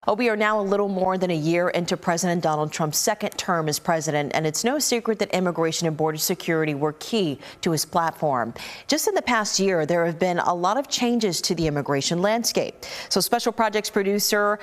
Well, we are now a little more than a year into President Donald Trump's second term as president, and it's no secret that immigration and border security were key to his platform. Just in the past year, there have been a lot of changes to the immigration landscape. So special projects producer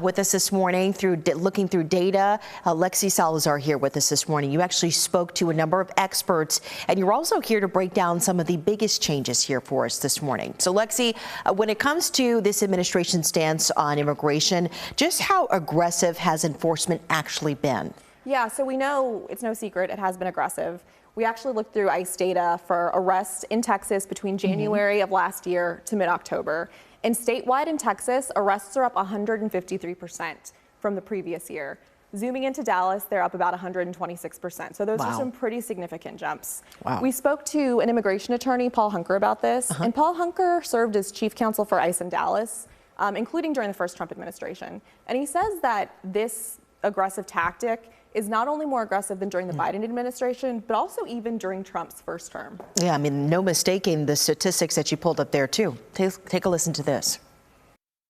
with us this morning looking through data, Lexi Salazar here with us this morning. You actually spoke to a number of experts, and you're also here to break down some of the biggest changes here for us this morning. So Lexi, when it comes to this administration's stance on immigration, just how aggressive has enforcement actually been? Yeah, so we know it's no secret it has been aggressive. We actually looked through ICE data for arrests in Texas between January of last year to mid-October. And statewide in Texas, arrests are up 153% from the previous year. Zooming into Dallas, they're up about 126%. So those are some pretty significant jumps. We spoke to an immigration attorney, Paul Hunker, about this. And Paul Hunker served as chief counsel for ICE in Dallas, including during the first Trump administration. And he says that this aggressive tactic is not only more aggressive than during the Biden administration, but also even during Trump's first term. Yeah, I mean, no mistaking the statistics that you pulled up there, too. Take a listen to this.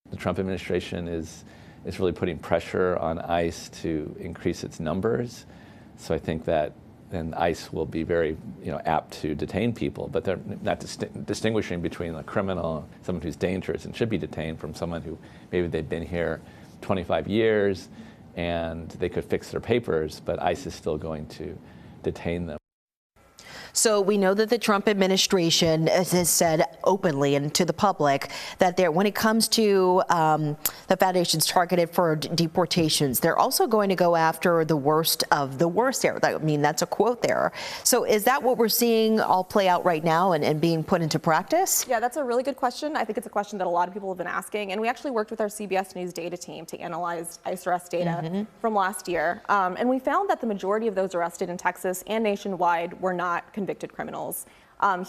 The Trump administration is really putting pressure on ICE to increase its numbers. So I think that then ICE will be very, apt to detain people, but they're not distinguishing between a criminal, someone who's dangerous and should be detained, from someone who maybe they've been here 25 years and they could fix their papers, but ICE is still going to detain them. So we know that the Trump administration has said openly and to the public that when it comes to the foundations targeted for deportations, they're also going to go after the worst of the worst there. I mean, that's a quote there. So is that what we're seeing all play out right now and being put into practice? Yeah, that's a really good question. I think it's a question that a lot of people have been asking. And we actually worked with our CBS News data team to analyze ICE arrest data from last year. And we found that the majority of those arrested in Texas and nationwide were not convicted criminals.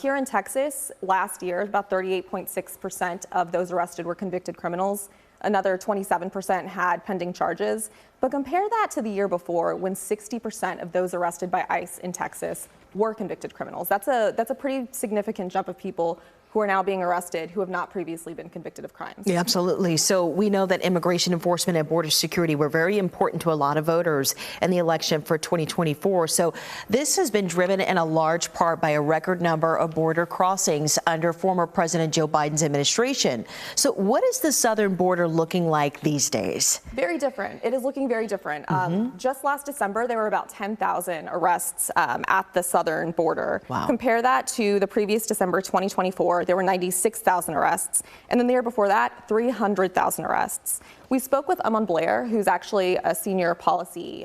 Here in Texas, last year, about 38.6% of those arrested were convicted criminals. Another 27% had pending charges. But compare that to the year before, when 60% of those arrested by ICE in Texas were convicted criminals. That's a pretty significant jump of people who are now being arrested who have not previously been convicted of crimes. Yeah, absolutely. So we know that immigration enforcement and border security were very important to a lot of voters in the election for 2024. So this has been driven in a large part by a record number of border crossings under former President Joe Biden's administration. So what is the southern border looking like these days? Very different. It is looking very different. Just last December, there were about 10,000 arrests at the southern border. Compare that to the previous December 2024. There were 96,000 arrests. And then the year before that, 300,000 arrests. We spoke with Amon Blair, who's actually a senior policy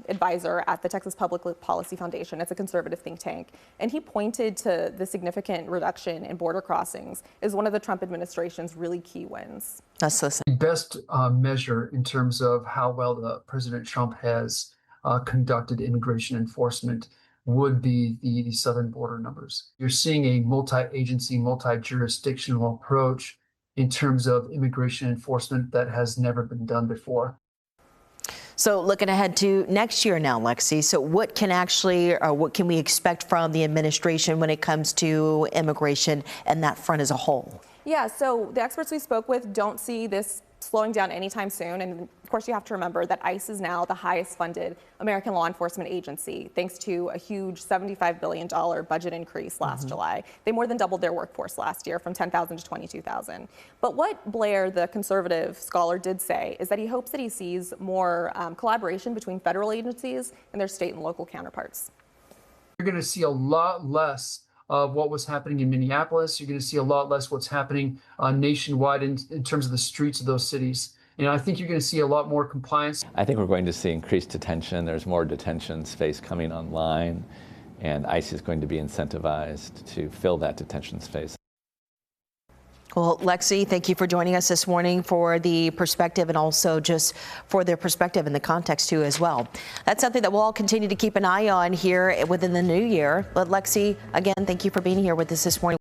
advisor at the Texas Public Policy Foundation. It's a conservative think tank. And he pointed to the significant reduction in border crossings as one of the Trump administration's really key wins. Let's listen. The best measure in terms of how well President Trump has conducted immigration enforcement would be the southern border numbers. You're seeing a multi-agency, multi-jurisdictional approach in terms of immigration enforcement that has never been done before. So looking ahead to next year now, Lexi, so what can we expect from the administration when it comes to immigration and that front as a whole? Yeah, so the experts we spoke with don't see this slowing down anytime soon. And of course, you have to remember that ICE is now the highest funded American law enforcement agency, thanks to a huge $75 billion budget increase last July. They more than doubled their workforce last year from 10,000 to 22,000. But what Blair, the conservative scholar, did say is that he hopes that he sees more collaboration between federal agencies and their state and local counterparts. You're going to see a lot less of what was happening in Minneapolis. You're going to see a lot less what's happening nationwide in terms of the streets of those cities. And I think you're going to see a lot more compliance. I think we're going to see increased detention. There's more detention space coming online, and ICE is going to be incentivized to fill that detention space. Well, Lexi, thank you for joining us this morning for the perspective and also just for their perspective in the context, too, as well. That's something that we'll all continue to keep an eye on here within the new year. But Lexi, again, thank you for being here with us this morning.